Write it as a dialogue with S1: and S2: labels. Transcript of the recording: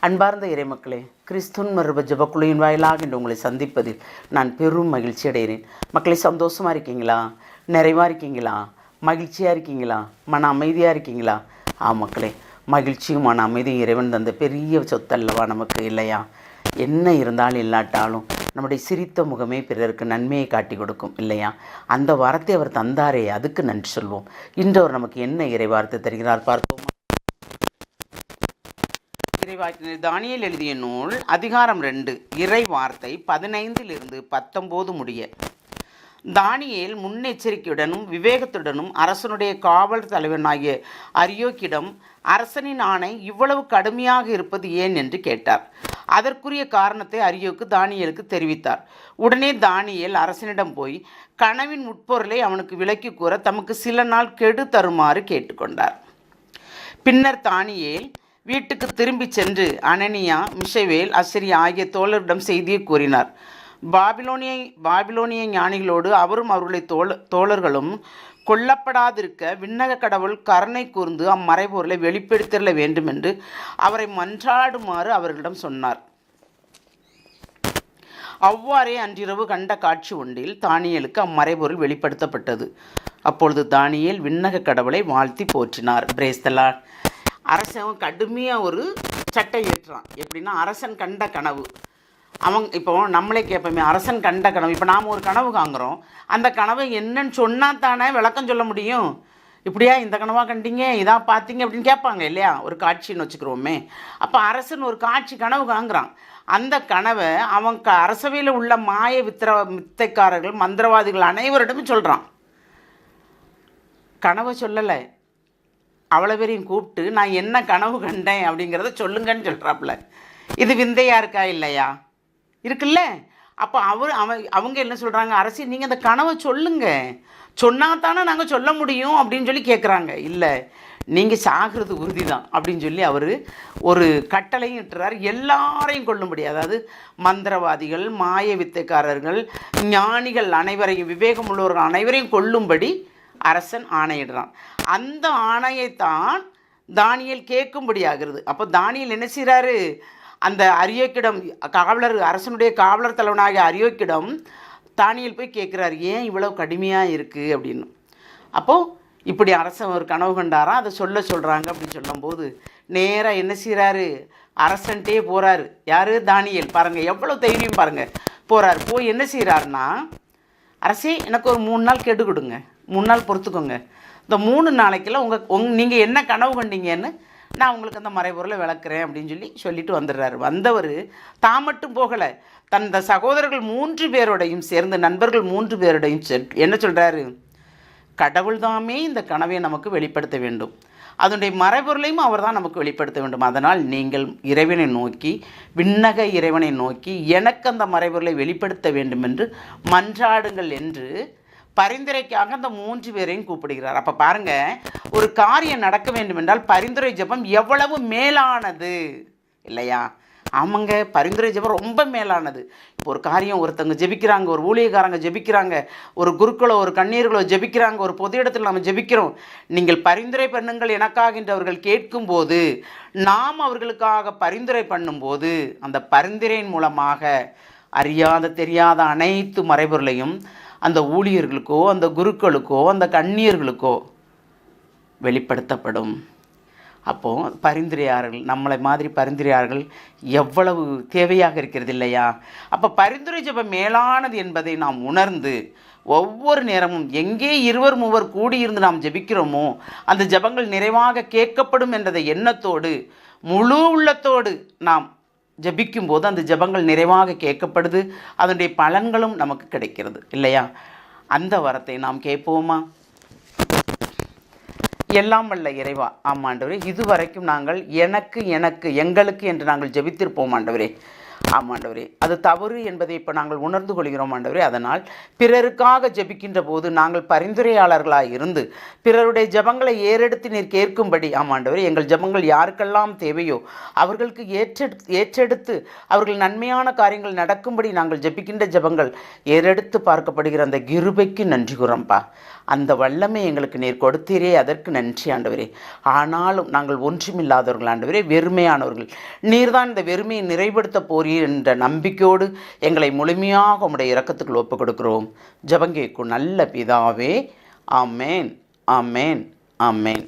S1: அன்பார்ந்த இறைமக்களே, கிறிஸ்துவின் மறுப ஜெபக்குழுவின் வாயிலாக இன்று உங்களை சந்திப்பதில் நான் பெரும் மகிழ்ச்சி அடைகிறேன். மக்களை சந்தோஷமாக இருக்கீங்களா? நிறைவாக இருக்கீங்களா? மகிழ்ச்சியாக இருக்கீங்களா? மன அமைதியாக இருக்கீங்களா? மக்களே, மகிழ்ச்சியும் மன அமைதியும் இறைவன் தந்த பெரிய சொத்தல்லவா நமக்கு, இல்லையா? என்ன இருந்தாலும் இல்லாட்டாலும் நம்முடைய சிரித்த முகமே பிறருக்கு நன்மையை காட்டி கொடுக்கும், இல்லையா? அந்த வார்த்தை அவர் தந்தாரே, அதுக்கு நன்றி சொல்வோம். இன்று அவர் நமக்கு என்ன இறை வார்த்தை தருகிறார் பார்ப்போம். இறைவாக்கினர் தானியேல் எழுதிய நூல் அதிகாரம் 2 இறை வார்த்தை 15 19 முடிய. தானியேல் முன்னெச்சரிக்கையுடனும் விவேகத்துடனும் அரசனுடைய காவல் தலைவனாகிய அரியோக்கிடம் அரசனின் ஆணை இவ்வளவு கடுமையாக இருப்பது ஏன் என்று கேட்டார். அதற்குரிய காரணத்தை அரியோக்கு தானியேலுக்கு தெரிவித்தார். உடனே தானியேல் அரசனிடம் போய் கனவின் உட்பொருளை அவனுக்கு விளக்கி கூற தமக்கு சில நாள் கெடு தருமாறு கேட்டுக்கொண்டார். பின்னர் தானியேல் வீட்டுக்கு திரும்பி சென்று அனனியா, மிஷவேல், அசரியா ஆகிய தோழரிடம் செய்தியை கூறினார். பாபிலோனிய ஞானிகளோடு அவரும் அவருடைய தோழர்களும் கொல்லப்படாதிருக்க விண்ணக கடவுள் கருணை கூர்ந்து அம்மறைபொருளை வெளிப்படுத்திட வேண்டும் என்று அவரை மன்றாடுமாறு அவர்களிடம் சொன்னார். அவ்வாறே அன்றிரவு கண்ட காட்சி ஒன்றில் தானியேலுக்கு அம்மறைபொருள் வெளிப்படுத்தப்பட்டது. அப்பொழுது தானியேல் விண்ணக கடவுளை வாழ்த்தி போற்றினார். Praise the Lord. அரசன் கடுமையாக ஒரு சட்டை ஏற்றுறான். எப்படின்னா, அரசன் கண்ட கனவு. இப்போ நம்மளே கேட்போமே, அரசன் கண்ட கனவு. இப்போ நாம் ஒரு கனவு காங்குறோம், அந்த கனவை என்னன்னு சொன்னால் தானே விளக்கம் சொல்ல முடியும். இப்படியா இந்த கனவாக கண்டீங்க, இதாக பார்த்தீங்க அப்படின்னு கேட்பாங்க, இல்லையா? ஒரு காட்சின்னு வச்சுக்கிறோமே. அப்போ அரசன் ஒரு காட்சி கனவு காங்குறான். அந்த கனவை அவன் அரசவையில் உள்ள மாய வித்தைக்காரர்கள், மந்திரவாதிகள் அனைவரிடமும் சொல்கிறான். கனவை சொல்லலை, அவ்வளோ பேரையும் கூப்பிட்டு நான் என்ன கனவு கண்டேன் அப்படிங்கிறத சொல்லுங்கன்னு சொல்கிறாப்புல. இது விந்தையாக இருக்கா இல்லையா? இருக்குல்ல. அப்போ அவங்க என்ன சொல்கிறாங்க, அரசி நீங்கள் அந்த கனவை சொல்லுங்கள், சொன்னால் தானே நாங்கள் சொல்ல முடியும் அப்படின்னு சொல்லி கேட்குறாங்க. இல்லை, நீங்கள் சாகிறது உறுதி தான் அப்படின்னு சொல்லி அவர் ஒரு கட்டளையும் இட்டுறார். எல்லாரையும் கொள்ளும்படி, அதாவது மந்திரவாதிகள், மாய வித்தைக்காரர்கள், ஞானிகள் அனைவரையும், விவேகம் உள்ளவர்கள் அனைவரையும் கொல்லும்படி அரசன் ஆணையிடுறான். அந்த ஆணையைத்தான் தானியேல் கேட்கும்படியாகிறது. அப்போ தானியேல் என்ன செய்கிறாரு, அந்த அரியோக்கிடம், அரசனுடைய காவலர் தலைவனாகிய அரியோக்கிடம் தானியேல் போய் கேட்குறாரு, ஏன் இவ்வளவு கடுமையாக இருக்குது அப்படின்னு. அப்போது இப்படி அரசன் ஒரு கனவு கண்டாரா, அதை சொல்கிறாங்க அப்படின்னு சொல்லும்போது நேராக என்ன செய்கிறாரு, அரசன்ட்டே போகிறாரு. யார்? தானியேல். பாருங்கள் எவ்வளோ தைரியம் பாருங்கள். போகிறார். போய் என்ன செய்கிறாருன்னா, அரசே எனக்கு ஒரு 3 நாள் கெடு கொடுங்க, 3 நாள் பொறுத்துக்கோங்க. இந்த 3 நாளைக்குள்ள நீங்கள் என்ன கனவு கண்டீங்கன்னு நான் உங்களுக்கு அந்த மறைபொருளை விளக்குறேன் அப்படின்னு சொல்லிட்டு வந்துடுறாரு. வந்தவர் தான் மட்டும் போகலை, தந்த சகோதரர்கள் 3 பேரோடையும் சேர்ந்து, நண்பர்கள் 3 பேரோடையும் என்ன சொல்கிறாரு, கடவுள் தாமே இந்த கனவை நமக்கு வெளிப்படுத்த வேண்டும், அதனுடைய மறைபொருளையும் அவர் தான் நமக்கு வெளிப்படுத்த வேண்டும். அதனால் நீங்கள் இறைவனை நோக்கி, விண்ணக இறைவனை நோக்கி எனக்கு அந்த மறைபொருளை வெளிப்படுத்த வேண்டும் என்று மன்றாடுங்கள் என்று பரிந்துரைக்காக அந்த 3 பேரையும் கூப்பிடுகிறார். அப்போ பாருங்கள், ஒரு காரியம் நடக்க வேண்டும் என்றால் பரிந்துரை ஜெபம் எவ்வளவு மேலானது, இல்லையா? ஆமாங்க, பரிந்துரை ஜெபம் ரொம்ப மேலானது. இப்போ ஒரு காரியம் ஒருத்தங்க ஜெபிக்கிறாங்க, ஒரு ஊழியக்காரங்க ஜெபிக்கிறாங்க, ஒரு குருக்களோ ஒரு கண்ணீர்களோ ஜெபிக்கிறாங்க, ஒரு பொது இடத்துல நம்ம ஜெபிக்கிறோம். நீங்கள் பரிந்துரை பண்ணுங்கள் எனக்காக என்று அவர்கள் கேட்கும்போது, நாம் அவர்களுக்காக பரிந்துரை பண்ணும்போது, அந்த பரிந்துரையின் மூலமாக அறியாத தெரியாத அனைத்து மறைபொருளையும் அந்த ஊழியர்களுக்கோ, அந்த குருக்களுக்கோ, அந்த கண்ணியர்களுக்கோ வெளிப்படுத்தப்படும். அப்போது பரிந்துரையாளர்கள், நம்மளை மாதிரி பரிந்துரையாளர்கள் எவ்வளவு தேவையாக இருக்கிறது, இல்லையா? அப்போ பரிந்துரை ஜெபம் மேலானது என்பதை நாம் உணர்ந்து ஒவ்வொரு நேரமும் எங்கே 2 3 கூடியிருந்து நாம் ஜெபிக்கிறோமோ அந்த ஜெபங்கள் நிறைவாக கேட்கப்படும் என்றதை எண்ணத்தோடு, முழு உள்ளத்தோடு நாம் ஜெபிக்கும்போது அந்த ஜெபங்கள் நிறைவாக கேட்கப்படுது, அதனுடைய பலன்களும் நமக்கு கிடைக்கிறது, இல்லையா? அந்த வரத்தை நாம் கேட்போமா? எல்லாம் வல்ல இறைவா, ஆமாண்டவரே, இதுவரைக்கும் நாங்கள் எங்களுக்கு என்று நாங்கள் ஜெபித்திருப்போம் ஆண்டவரே. ஆமாண்டவரே, அது தவறு என்பதை இப்போ நாங்கள் உணர்ந்து கொள்கிறோம் ஆண்டவரே. அதனால் பிறருக்காக ஜெபிக்கின்ற போது நாங்கள் பரிந்துரையாளர்களாக இருந்து பிறருடைய ஜெபங்களை ஏறெடுத்து நீர் கேட்கும்படி, ஆமாண்டவரே, எங்கள் ஜெபங்கள் யாருக்கெல்லாம் தேவையோ அவர்களுக்கு ஏற்றெடுத்து அவர்கள் நன்மையான காரியங்கள் நடக்கும்படி நாங்கள் ஜெபிக்கின்ற ஜெபங்கள் ஏறெடுத்து பார்க்கப்படுகிற அந்த கிருபைக்கு நன்றி கூறம்பா. அந்த வல்லமை எங்களுக்கு நீர் கொடுத்தீரே, அதற்கு நன்றி ஆண்டவரே. ஆனாலும் நாங்கள் ஒன்றுமில்லாதவர்கள் ஆண்டவரே, வெறுமையானவர்கள். நீர்தான் இந்த வெறுமையை நிறைவுபடுத்த போறீர் என்ற நம்பிக்கையோடு எங்களை முழுமையாக உம்முடைய இரக்கத்துக்குள் ஒப்புக் கொடுக்கிறோம். ஜெபம் கேட்கும் நல்ல பிதாவே. ஆமேன், ஆமேன், ஆமேன்.